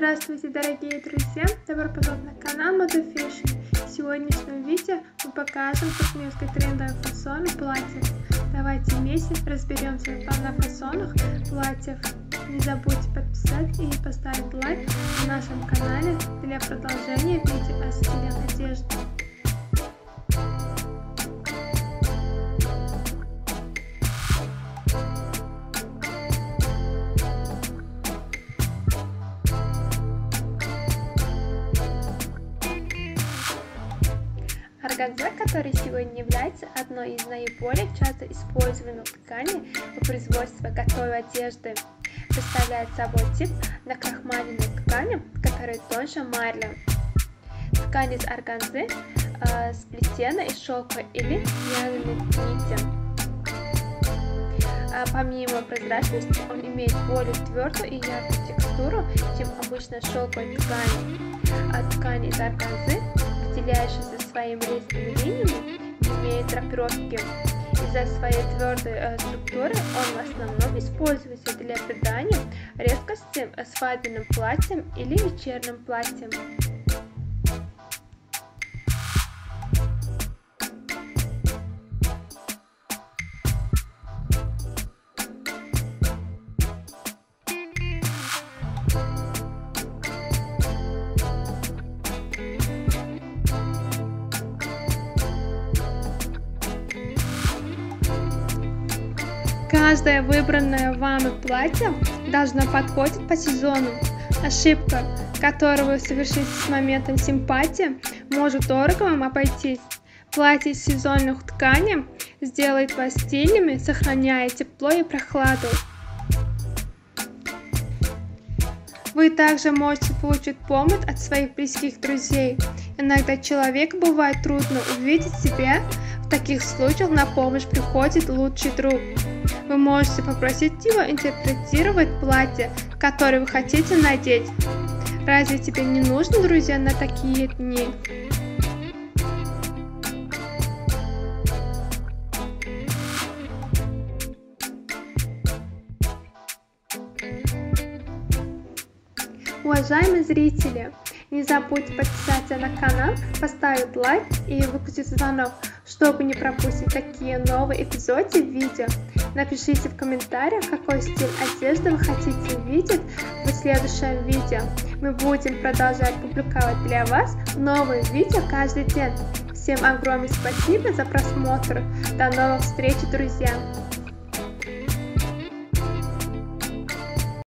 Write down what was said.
Здравствуйте, дорогие друзья! Добро пожаловать на канал Moda Fashion. В сегодняшнем видео мы покажем туркменские трендовые фасоны платьев. Давайте вместе разберемся на фасонах платьев. Не забудьте подписать и поставить лайк на нашем канале для продолжения видео о стиле одежды. Органза, который сегодня является одной из наиболее часто используемых тканей по производству готовой одежды, представляет собой тип накрахмаленной ткани, которая тоньше марли. Ткань из органзы сплетена из шелка или вязаной нити. Помимо прозрачности, он имеет более твердую и яркую текстуру, чем обычная шелковая ткань. Ткань из органзы, выделяющаяся своими резкими линиями, не имеет драпировки. Из-за своей твердой структуры он в основном используется для придания резкости свадебным платьям или вечерним платьям. Каждое выбранное вами платье должно подходить по сезону. Ошибка, которую вы совершите с моментом симпатии, может дорого вам обойтись. Платье из сезонных тканей сделает вас стильными, сохраняя тепло и прохладу. Вы также можете получить помощь от своих близких друзей. Иногда человеку бывает трудно увидеть себя. В таких случаях на помощь приходит лучший друг. Вы можете попросить его интерпретировать платье, которое вы хотите надеть. Разве тебе не нужны друзья на такие дни? Уважаемые зрители, не забудьте подписаться на канал, поставить лайк и выключить звонок, чтобы не пропустить такие новые эпизоды видео. Напишите в комментариях, какой стиль одежды вы хотите увидеть в следующем видео. Мы будем продолжать публиковать для вас новые видео каждый день. Всем огромное спасибо за просмотр. До новых встреч, друзья!